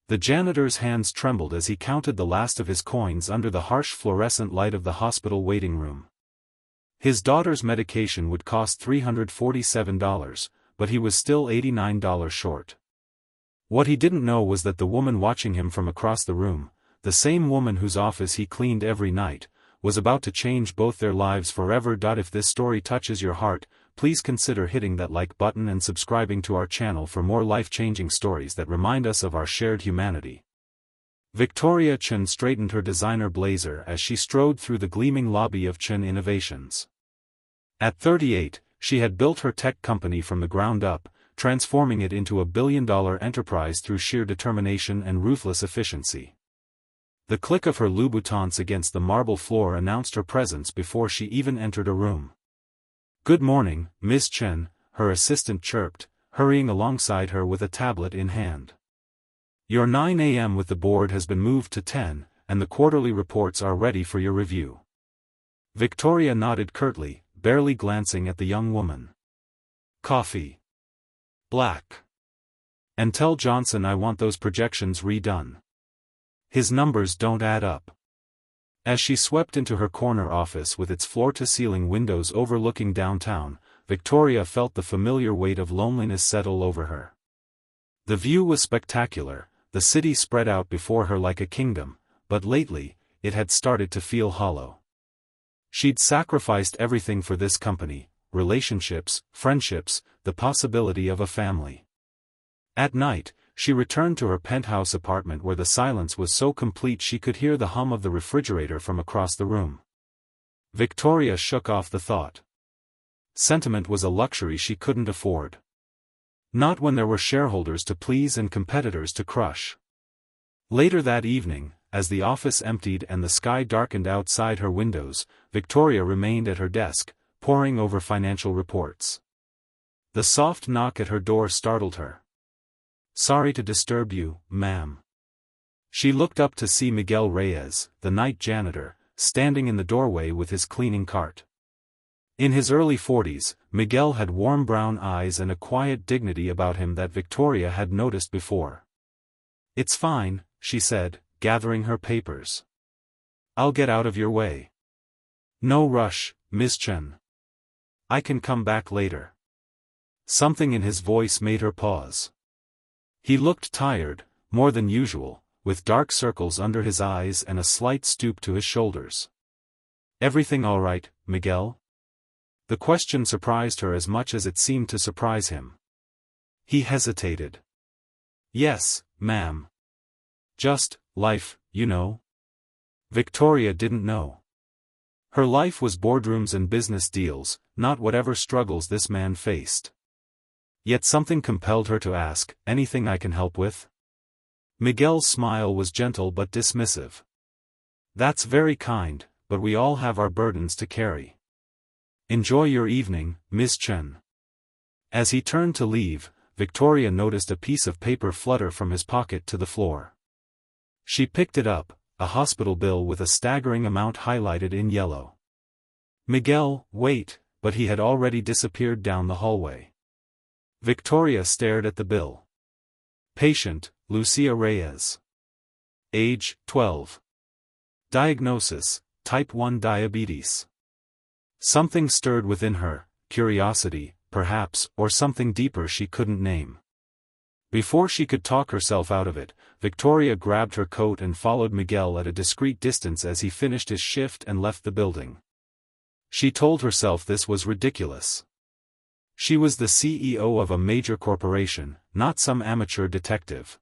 The janitor's hands trembled as he counted the last of his coins under the harsh fluorescent light of the hospital waiting room. His daughter's medication would cost $347, but he was still $89 short. What he didn't know was that the woman watching him from across the room, the same woman whose office he cleaned every night, was about to change both their lives forever. If this story touches your heart, please consider hitting that like button and subscribing to our channel for more life-changing stories that remind us of our shared humanity. Victoria Chen straightened her designer blazer as she strode through the gleaming lobby of Chen Innovations. At 38, she had built her tech company from the ground up, transforming it into a billion-dollar enterprise through sheer determination and ruthless efficiency. The click of her Louboutins against the marble floor announced her presence before she even entered a room. "Good morning, Miss Chen," her assistant chirped, hurrying alongside her with a tablet in hand. "Your 9 a.m. with the board has been moved to 10, and the quarterly reports are ready for your review." Victoria nodded curtly, barely glancing at the young woman. "Coffee. Black. And tell Johnson I want those projections redone. His numbers don't add up." As she swept into her corner office with its floor-to-ceiling windows overlooking downtown, Victoria felt the familiar weight of loneliness settle over her. The view was spectacular, the city spread out before her like a kingdom, but lately, it had started to feel hollow. She'd sacrificed everything for this company: relationships, friendships, the possibility of a family. At night, she returned to her penthouse apartment where the silence was so complete she could hear the hum of the refrigerator from across the room. Victoria shook off the thought. Sentiment was a luxury she couldn't afford. Not when there were shareholders to please and competitors to crush. Later that evening, as the office emptied and the sky darkened outside her windows, Victoria remained at her desk, poring over financial reports. The soft knock at her door startled her. "Sorry to disturb you, ma'am." She looked up to see Miguel Reyes, the night janitor, standing in the doorway with his cleaning cart. In his early 40s, Miguel had warm brown eyes and a quiet dignity about him that Victoria had noticed before. "It's fine," she said, gathering her papers. "I'll get out of your way." "No rush, Miss Chen. I can come back later." Something in his voice made her pause. He looked tired, more than usual, with dark circles under his eyes and a slight stoop to his shoulders. "Everything all right, Miguel?" The question surprised her as much as it seemed to surprise him. He hesitated. "Yes, ma'am. Just, life, you know." Victoria didn't know. Her life was boardrooms and business deals, not whatever struggles this man faced. Yet something compelled her to ask, "Anything I can help with?" Miguel's smile was gentle but dismissive. "That's very kind, but we all have our burdens to carry. Enjoy your evening, Miss Chen." As he turned to leave, Victoria noticed a piece of paper flutter from his pocket to the floor. She picked it up, a hospital bill with a staggering amount highlighted in yellow. "Miguel, wait," but he had already disappeared down the hallway. Victoria stared at the bill. Patient, Lucia Reyes. Age, 12. Diagnosis, type 1 diabetes. Something stirred within her, curiosity, perhaps, or something deeper she couldn't name. Before she could talk herself out of it, Victoria grabbed her coat and followed Miguel at a discreet distance as he finished his shift and left the building. She told herself this was ridiculous. She was the CEO of a major corporation, not some amateur detective.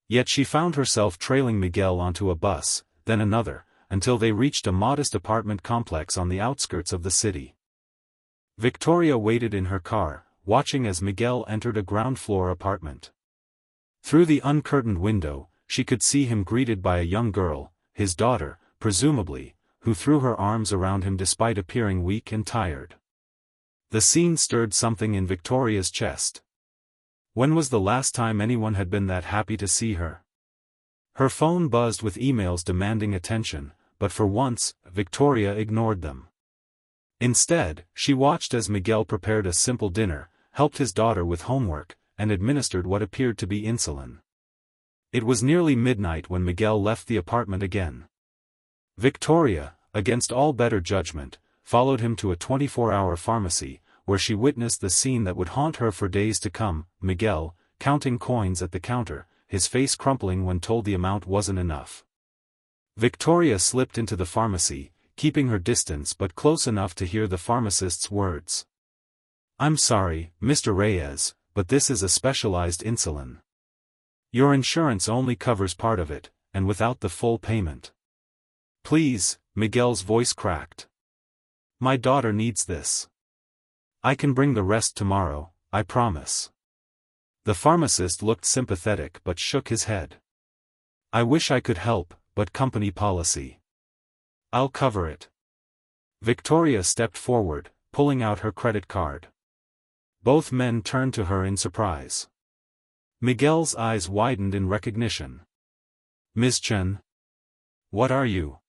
Yet she found herself trailing Miguel onto a bus, then another, until they reached a modest apartment complex on the outskirts of the city. Victoria waited in her car, watching as Miguel entered a ground-floor apartment. Through the uncurtained window, she could see him greeted by a young girl, his daughter, presumably, who threw her arms around him despite appearing weak and tired. The scene stirred something in Victoria's chest. When was the last time anyone had been that happy to see her? Her phone buzzed with emails demanding attention, but for once, Victoria ignored them. Instead, she watched as Miguel prepared a simple dinner, helped his daughter with homework, and administered what appeared to be insulin. It was nearly midnight when Miguel left the apartment again. Victoria, against all better judgment, followed him to a 24-hour pharmacy, where she witnessed the scene that would haunt her for days to come: Miguel, counting coins at the counter, his face crumpling when told the amount wasn't enough. Victoria slipped into the pharmacy, keeping her distance but close enough to hear the pharmacist's words. "I'm sorry, Mr. Reyes, but this is a specialized insulin. Your insurance only covers part of it, and without the full payment." "Please," Miguel's voice cracked. "My daughter needs this. I can bring the rest tomorrow, I promise." The pharmacist looked sympathetic but shook his head. "I wish I could help, but company policy. I'll cover it." Victoria stepped forward, pulling out her credit card. Both men turned to her in surprise. Miguel's eyes widened in recognition. "Miss Chen? What are you?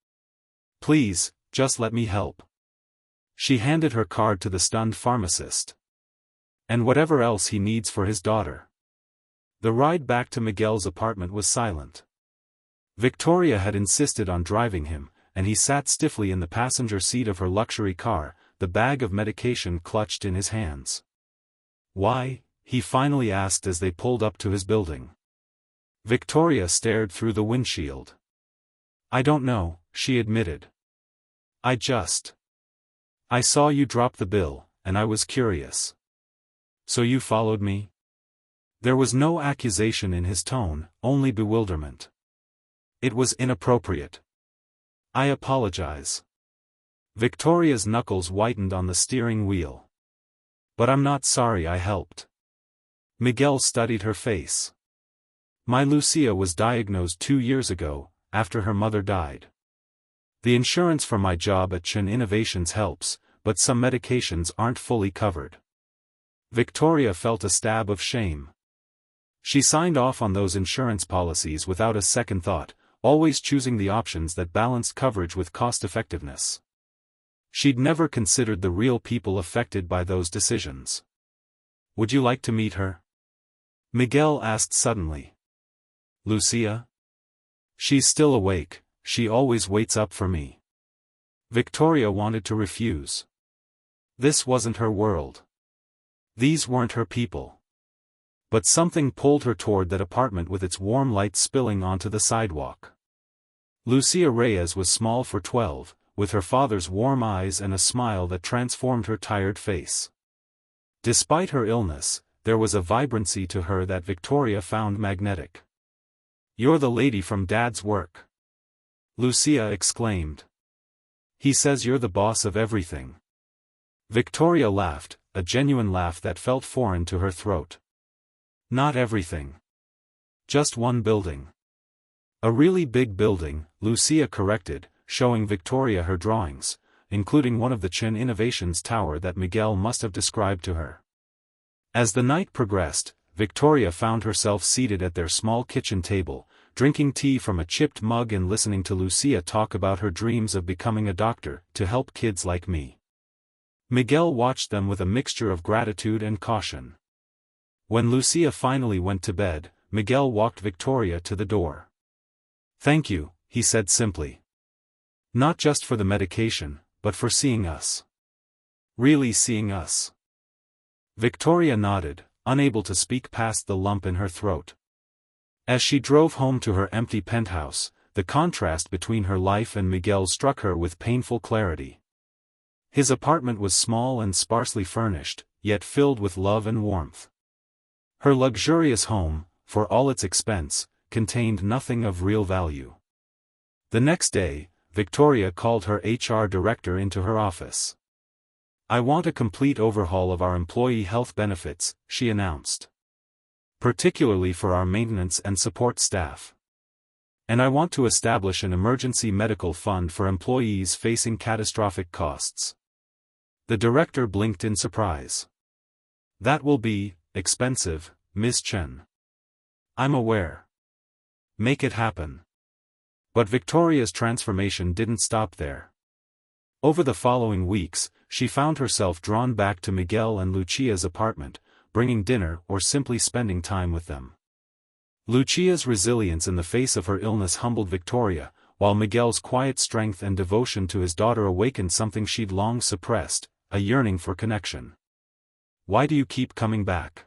Please, just let me help." She handed her card to the stunned pharmacist. "And whatever else he needs for his daughter." The ride back to Miguel's apartment was silent. Victoria had insisted on driving him, and he sat stiffly in the passenger seat of her luxury car, the bag of medication clutched in his hands. "Why?" he finally asked as they pulled up to his building. Victoria stared through the windshield. "I don't know," she admitted. I saw you drop the bill, and I was curious. So you followed me?" There was no accusation in his tone, only bewilderment. "It was inappropriate. I apologize." Victoria's knuckles whitened on the steering wheel. "But I'm not sorry I helped." Miguel studied her face. "My Lucia was diagnosed 2 years ago, after her mother died. The insurance for my job at Chen Innovations helps, but some medications aren't fully covered." Victoria felt a stab of shame. She signed off on those insurance policies without a second thought, always choosing the options that balanced coverage with cost-effectiveness. She'd never considered the real people affected by those decisions. "Would you like to meet her?" Miguel asked suddenly. "Lucia? She's still awake, she always waits up for me." Victoria wanted to refuse. This wasn't her world. These weren't her people. But something pulled her toward that apartment with its warm light spilling onto the sidewalk. Lucia Reyes was small for 12, with her father's warm eyes and a smile that transformed her tired face. Despite her illness, there was a vibrancy to her that Victoria found magnetic. "You're the lady from Dad's work," Lucia exclaimed. "He says you're the boss of everything." Victoria laughed, a genuine laugh that felt foreign to her throat. "Not everything. Just one building." "A really big building," Lucia corrected, showing Victoria her drawings, including one of the Chen Innovations tower that Miguel must have described to her. As the night progressed, Victoria found herself seated at their small kitchen table, drinking tea from a chipped mug and listening to Lucia talk about her dreams of becoming a doctor, to help kids like me. Miguel watched them with a mixture of gratitude and caution. When Lucia finally went to bed, Miguel walked Victoria to the door. "Thank you," he said simply. "Not just for the medication, but for seeing us. Really seeing us." Victoria nodded, unable to speak past the lump in her throat. As she drove home to her empty penthouse, the contrast between her life and Miguel's struck her with painful clarity. His apartment was small and sparsely furnished, yet filled with love and warmth. Her luxurious home, for all its expense, contained nothing of real value. The next day, Victoria called her HR director into her office. "I want a complete overhaul of our employee health benefits," she announced. "Particularly for our maintenance and support staff. And I want to establish an emergency medical fund for employees facing catastrophic costs." The director blinked in surprise. "That will be expensive, Miss Chen." "I'm aware. Make it happen." But Victoria's transformation didn't stop there. Over the following weeks, she found herself drawn back to Miguel and Lucia's apartment, bringing dinner or simply spending time with them. Lucia's resilience in the face of her illness humbled Victoria, while Miguel's quiet strength and devotion to his daughter awakened something she'd long suppressed, a yearning for connection. "Why do you keep coming back?"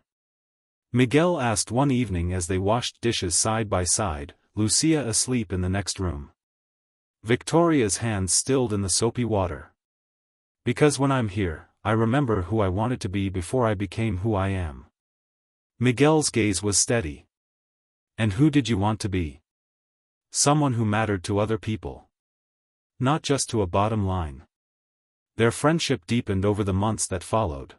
Miguel asked one evening as they washed dishes side by side, Lucia asleep in the next room. Victoria's hands stilled in the soapy water. "Because when I'm here, I remember who I wanted to be before I became who I am." Miguel's gaze was steady. "And who did you want to be?" "Someone who mattered to other people. Not just to a bottom line." Their friendship deepened over the months that followed.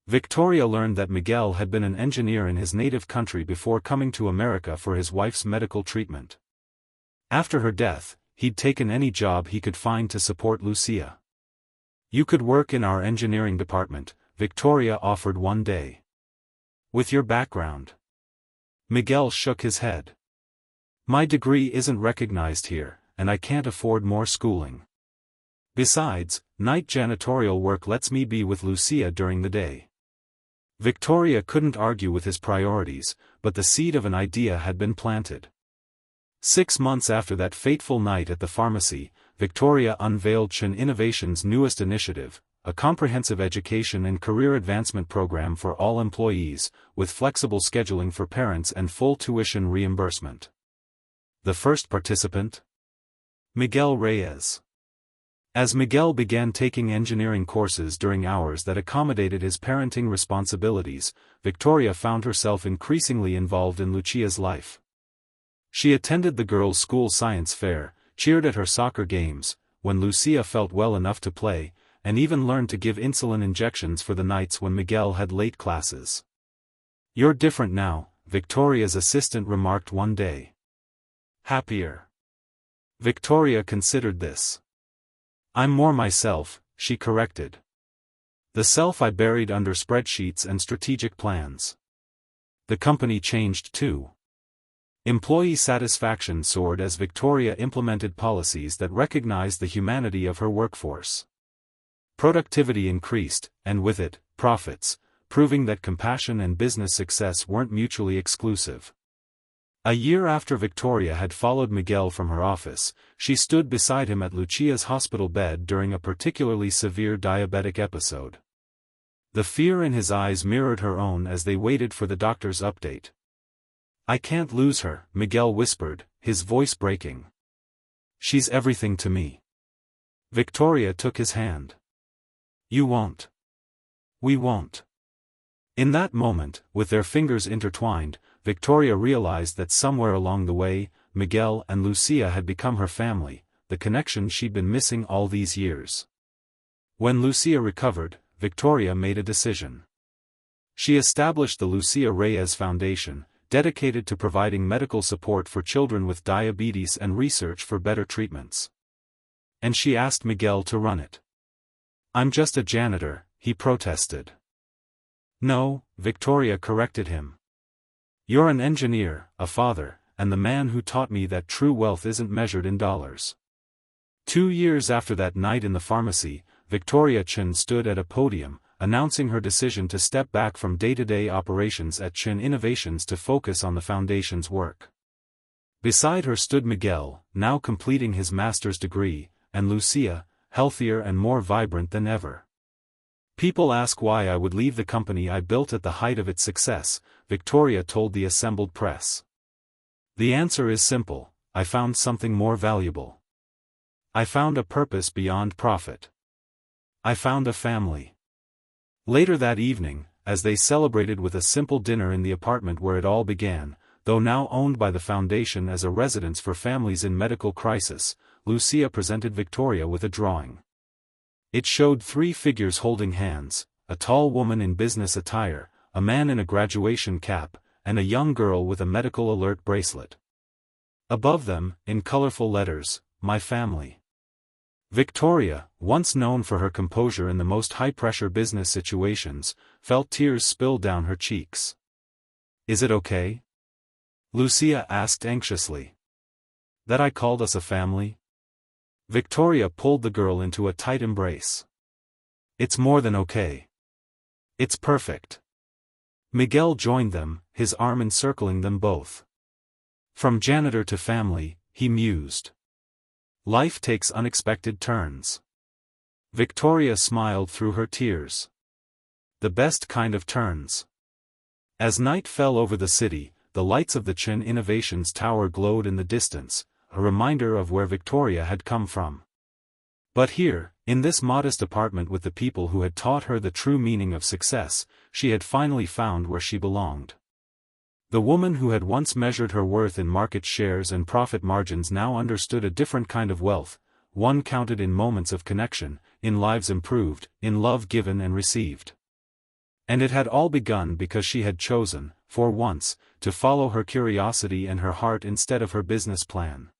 Victoria learned that Miguel had been an engineer in his native country before coming to America for his wife's medical treatment. After her death, he'd taken any job he could find to support Lucia. "You could work in our engineering department," Victoria offered one day. "With your background?" Miguel shook his head. "My degree isn't recognized here, and I can't afford more schooling. Besides, night janitorial work lets me be with Lucia during the day." Victoria couldn't argue with his priorities, but the seed of an idea had been planted. 6 months after that fateful night at the pharmacy, Victoria unveiled Chen Innovation's newest initiative, a comprehensive education and career advancement program for all employees, with flexible scheduling for parents and full tuition reimbursement. The first participant? Miguel Reyes. As Miguel began taking engineering courses during hours that accommodated his parenting responsibilities, Victoria found herself increasingly involved in Lucia's life. She attended the girls' school science fair, cheered at her soccer games, when Lucia felt well enough to play, and even learned to give insulin injections for the nights when Miguel had late classes. "You're different now," Victoria's assistant remarked one day. "Happier?" Victoria considered this. "I'm more myself," she corrected. "The self I buried under spreadsheets and strategic plans." The company changed too. Employee satisfaction soared as Victoria implemented policies that recognized the humanity of her workforce. Productivity increased, and with it, profits, proving that compassion and business success weren't mutually exclusive. A year after Victoria had followed Miguel from her office, she stood beside him at Lucia's hospital bed during a particularly severe diabetic episode. The fear in his eyes mirrored her own as they waited for the doctor's update. "I can't lose her," Miguel whispered, his voice breaking. "She's everything to me." Victoria took his hand. "You won't. We won't." In that moment, with their fingers intertwined, Victoria realized that somewhere along the way, Miguel and Lucia had become her family, the connection she'd been missing all these years. When Lucia recovered, Victoria made a decision. She established the Lucia Reyes Foundation, dedicated to providing medical support for children with diabetes and research for better treatments. And she asked Miguel to run it. "I'm just a janitor," he protested. "No," Victoria corrected him. "You're an engineer, a father, and the man who taught me that true wealth isn't measured in dollars." 2 years after that night in the pharmacy, Victoria Chen stood at a podium, announcing her decision to step back from day-to-day operations at Chen Innovations to focus on the foundation's work. Beside her stood Miguel, now completing his master's degree, and Lucia, healthier and more vibrant than ever. "People ask why I would leave the company I built at the height of its success," Victoria told the assembled press. "The answer is simple: I found something more valuable. I found a purpose beyond profit. I found a family." Later that evening, as they celebrated with a simple dinner in the apartment where it all began, though now owned by the foundation as a residence for families in medical crisis, Lucia presented Victoria with a drawing. It showed 3 figures holding hands, a tall woman in business attire, a man in a graduation cap, and a young girl with a medical alert bracelet. Above them, in colorful letters, "My family." Victoria, once known for her composure in the most high-pressure business situations, felt tears spill down her cheeks. "Is it okay?" Lucia asked anxiously. "That I called us a family?" Victoria pulled the girl into a tight embrace. "It's more than okay. It's perfect." Miguel joined them, his arm encircling them both. From janitor to family, he mused. Life takes unexpected turns. Victoria smiled through her tears. The best kind of turns. As night fell over the city, the lights of the Chen Innovations Tower glowed in the distance, a reminder of where Victoria had come from. But here, in this modest apartment with the people who had taught her the true meaning of success, she had finally found where she belonged. The woman who had once measured her worth in market shares and profit margins now understood a different kind of wealth, one counted in moments of connection, in lives improved, in love given and received. And it had all begun because she had chosen, for once, to follow her curiosity and her heart instead of her business plan.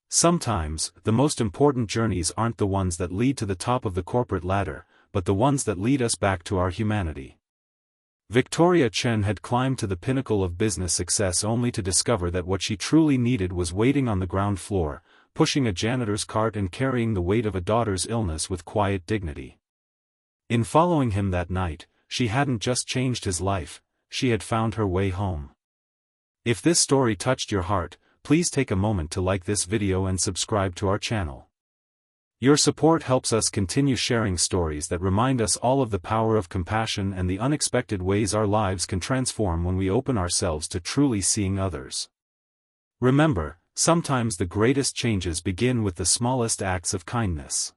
Sometimes, the most important journeys aren't the ones that lead to the top of the corporate ladder, but the ones that lead us back to our humanity. Victoria Chen had climbed to the pinnacle of business success only to discover that what she truly needed was waiting on the ground floor, pushing a janitor's cart and carrying the weight of a daughter's illness with quiet dignity. In following him that night, she hadn't just changed his life, she had found her way home. If this story touched your heart, please take a moment to like this video and subscribe to our channel. Your support helps us continue sharing stories that remind us all of the power of compassion and the unexpected ways our lives can transform when we open ourselves to truly seeing others. Remember, sometimes the greatest changes begin with the smallest acts of kindness.